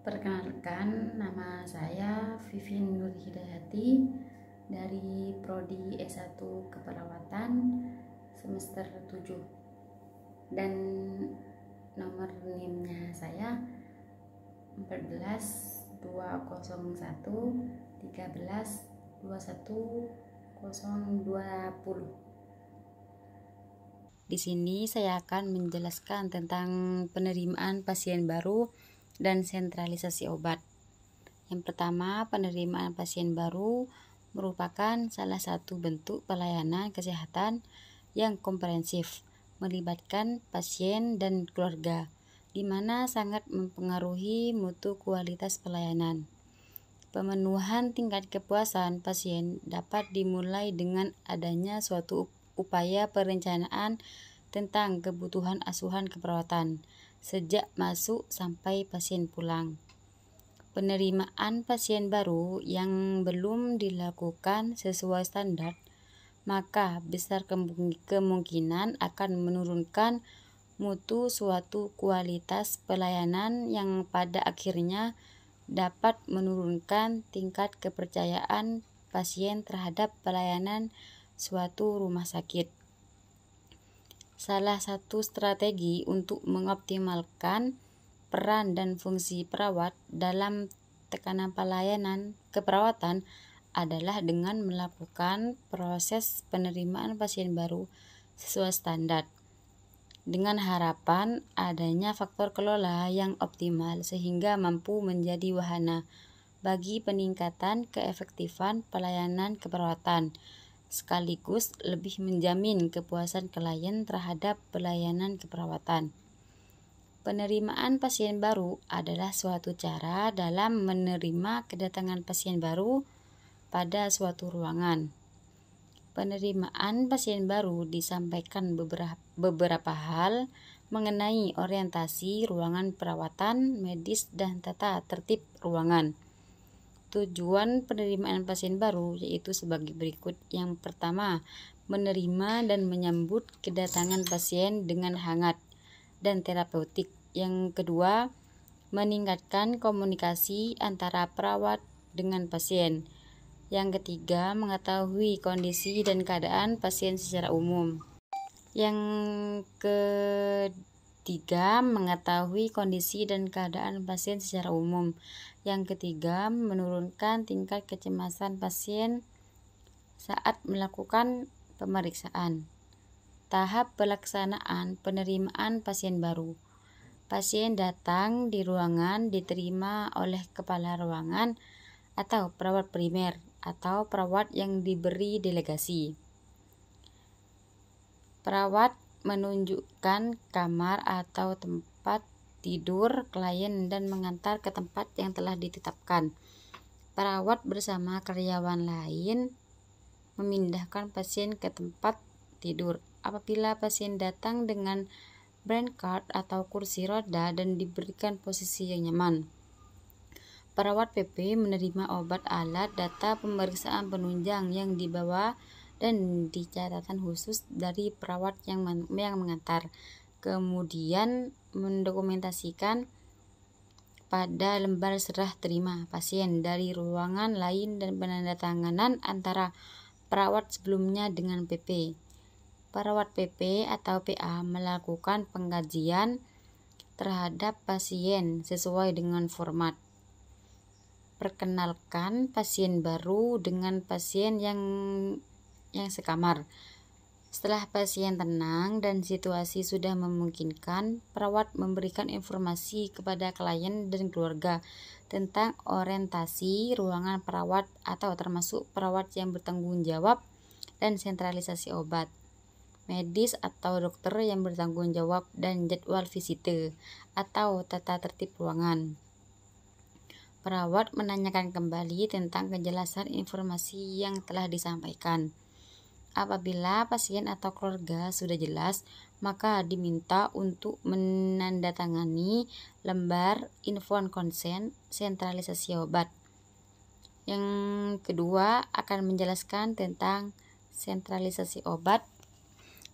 Perkenalkan, nama saya Vivin Nur Hidayati dari Prodi S1 Keperawatan semester 7 dan nomor NIM-nya saya 14 201 13 21 020. Di sini saya akan menjelaskan tentang penerimaan pasien baru dan sentralisasi obat. Yang pertama, penerimaan pasien baru merupakan salah satu bentuk pelayanan kesehatan yang komprehensif, melibatkan pasien dan keluarga, di mana sangat mempengaruhi mutu kualitas pelayanan. Pemenuhan tingkat kepuasan pasien dapat dimulai dengan adanya suatu upaya perencanaan tentang kebutuhan asuhan keperawatan sejak masuk sampai pasien pulang. Penerimaan pasien baru yang belum dilakukan sesuai standar, maka besar kemungkinan akan menurunkan mutu suatu kualitas pelayanan yang pada akhirnya dapat menurunkan tingkat kepercayaan pasien terhadap pelayanan suatu rumah sakit. Salah satu strategi untuk mengoptimalkan peran dan fungsi perawat dalam tekanan pelayanan keperawatan adalah dengan melakukan proses penerimaan pasien baru sesuai standar, dengan harapan adanya faktor kelola yang optimal sehingga mampu menjadi wahana bagi peningkatan keefektifan pelayanan keperawatan, sekaligus lebih menjamin kepuasan klien terhadap pelayanan keperawatan. Penerimaan pasien baru adalah suatu cara dalam menerima kedatangan pasien baru pada suatu ruangan. Penerimaan pasien baru disampaikan beberapa hal mengenai orientasi ruangan perawatan medis dan tata tertib ruangan. Tujuan penerimaan pasien baru yaitu sebagai berikut. Yang pertama, menerima dan menyambut kedatangan pasien dengan hangat dan terapeutik. Yang kedua, meningkatkan komunikasi antara perawat dengan pasien. Yang ketiga, mengetahui kondisi dan keadaan pasien secara umum. Yang ketiga, mengetahui kondisi dan keadaan pasien secara umum. Yang ketiga, menurunkan tingkat kecemasan pasien saat melakukan pemeriksaan. Tahap pelaksanaan penerimaan pasien baru. Pasien datang di ruangan diterima oleh kepala ruangan atau perawat primer atau perawat yang diberi delegasi. Perawat menunjukkan kamar atau tempat tidur klien dan mengantar ke tempat yang telah ditetapkan. Perawat bersama karyawan lain memindahkan pasien ke tempat tidur. Apabila pasien datang dengan brancard atau kursi roda dan diberikan posisi yang nyaman, perawat PP menerima obat alat data pemeriksaan penunjang yang dibawa dan di catatan khusus dari perawat yang mengantar. Kemudian mendokumentasikan pada lembar serah terima pasien dari ruangan lain dan penandatanganan antara perawat sebelumnya dengan PP. Perawat PP atau PA melakukan pengkajian terhadap pasien sesuai dengan format. Perkenalkan pasien baru dengan pasien yang sekamar. Setelah pasien tenang dan situasi sudah memungkinkan, perawat memberikan informasi kepada klien dan keluarga tentang orientasi ruangan perawat atau termasuk perawat yang bertanggung jawab dan sentralisasi obat, medis atau dokter yang bertanggung jawab dan jadwal visite atau tata tertib ruangan. Perawat menanyakan kembali tentang kejelasan informasi yang telah disampaikan. Apabila pasien atau keluarga sudah jelas, maka diminta untuk menandatangani lembar informed consent sentralisasi obat. Yang kedua akan menjelaskan tentang sentralisasi obat,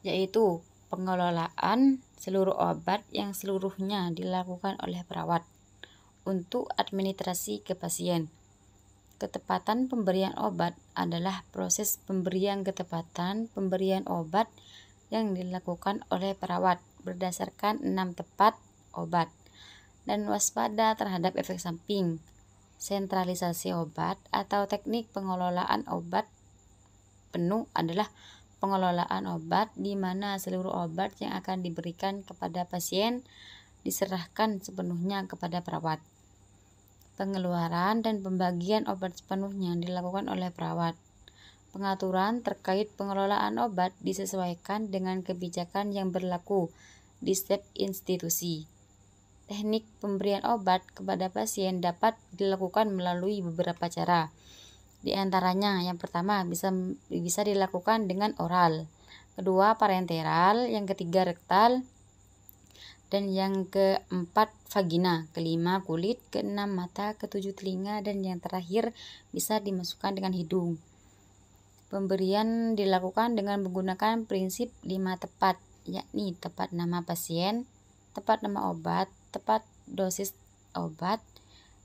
yaitu pengelolaan seluruh obat yang seluruhnya dilakukan oleh perawat. untuk administrasi ke pasien. Ketepatan pemberian obat adalah proses ketepatan pemberian obat yang dilakukan oleh perawat berdasarkan 6 tepat obat dan waspada terhadap efek samping. Sentralisasi obat atau teknik pengelolaan obat penuh adalah pengelolaan obat di mana seluruh obat yang akan diberikan kepada pasien diserahkan sepenuhnya kepada perawat. Pengeluaran dan pembagian obat sepenuhnya dilakukan oleh perawat. Pengaturan terkait pengelolaan obat disesuaikan dengan kebijakan yang berlaku di setiap institusi. Teknik pemberian obat kepada pasien dapat dilakukan melalui beberapa cara. Di antaranya, yang pertama bisa dilakukan dengan oral, kedua parenteral, yang ketiga rektal, dan yang keempat vagina, kelima kulit, keenam mata, ketujuh telinga, dan yang terakhir bisa dimasukkan dengan hidung. Pemberian dilakukan dengan menggunakan prinsip 5 tepat, yakni tepat nama pasien, tepat nama obat, tepat dosis obat,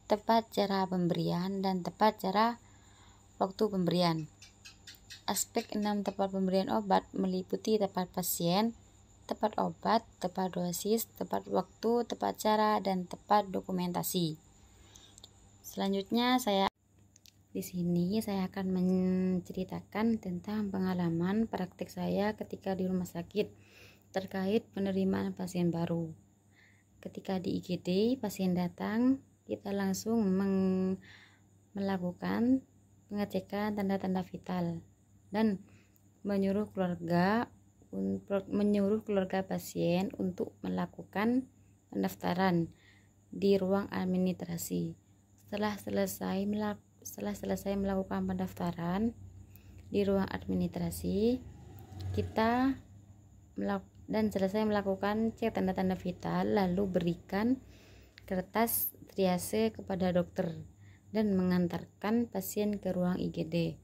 tepat cara pemberian, dan tepat cara waktu pemberian. Aspek 6 tepat pemberian obat meliputi tepat pasien, tepat obat, tepat dosis, tepat waktu, tepat cara, dan tepat dokumentasi. Selanjutnya di sini saya akan menceritakan tentang pengalaman praktik saya ketika di rumah sakit terkait penerimaan pasien baru. Ketika di IGD pasien datang, kita langsung melakukan pengecekan tanda-tanda vital dan menyuruh keluarga pasien untuk melakukan pendaftaran di ruang administrasi. Setelah selesai melakukan pendaftaran di ruang administrasi, kita selesai melakukan cek tanda-tanda vital, lalu berikan kertas triase kepada dokter dan mengantarkan pasien ke ruang IGD.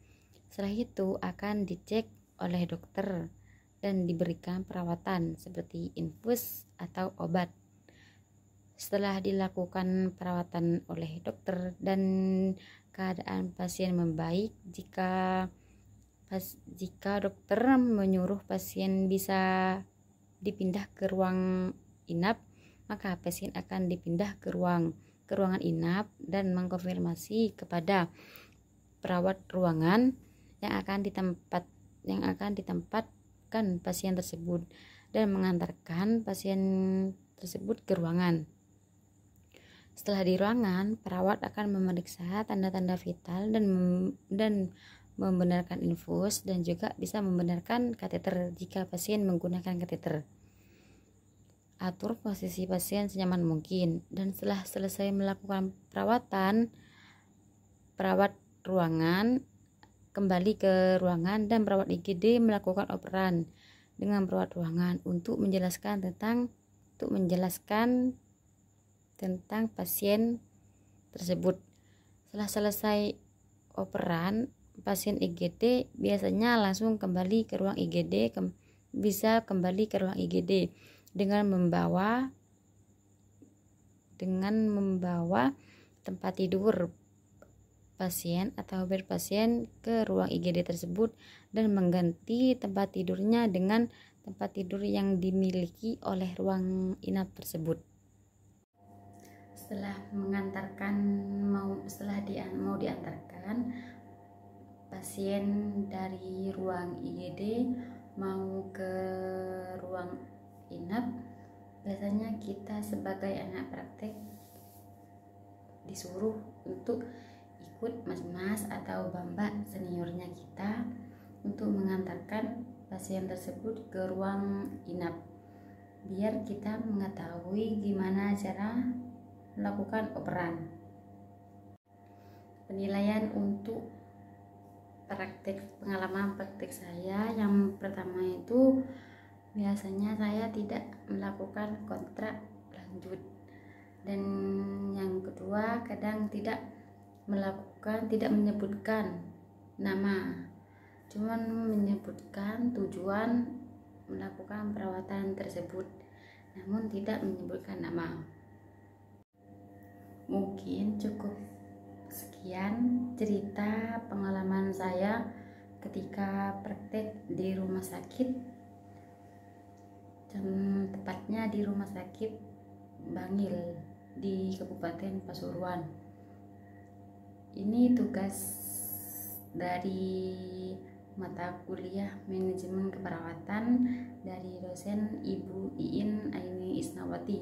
Setelah itu akan dicek oleh dokter dan diberikan perawatan seperti infus atau obat. Setelah dilakukan perawatan oleh dokter dan keadaan pasien membaik, jika dokter menyuruh pasien bisa dipindah ke ruang inap, maka pasien akan dipindah ke ruangan inap dan mengkonfirmasi kepada perawat ruangan yang akan ditempatkan pasien tersebut dan mengantarkan pasien tersebut ke ruangan. Setelah di ruangan, perawat akan memeriksa tanda-tanda vital dan membenarkan infus dan juga bisa membenarkan kateter jika pasien menggunakan kateter. Atur posisi pasien senyaman mungkin, dan setelah selesai melakukan perawatan, perawat ruangan kembali ke ruangan dan perawat IGD melakukan operan dengan perawat ruangan untuk menjelaskan tentang pasien tersebut. Setelah selesai operan, pasien IGD biasanya langsung kembali ke ruang IGD, bisa kembali ke ruang IGD dengan membawa tempat tidur pasien atau bed pasien ke ruang IGD tersebut dan mengganti tempat tidurnya dengan tempat tidur yang dimiliki oleh ruang inap tersebut. Setelah mau diantarkan pasien dari ruang IGD mau ke ruang inap, biasanya kita sebagai anak praktek disuruh untuk ikut mas-mas atau mbak seniornya kita untuk mengantarkan pasien tersebut ke ruang inap, biar kita mengetahui gimana cara melakukan operan. Penilaian untuk pengalaman praktik saya, yang pertama itu biasanya saya tidak melakukan kontrak lanjut, dan yang kedua kadang tidak menyebutkan nama, cuman menyebutkan tujuan melakukan perawatan tersebut, namun tidak menyebutkan nama. Mungkin cukup sekian cerita pengalaman saya ketika praktek di rumah sakit, dan tepatnya di Rumah Sakit Bangil di Kabupaten Pasuruan. Ini tugas dari mata kuliah Manajemen Keperawatan dari dosen Ibu Iin Aini Isnawati.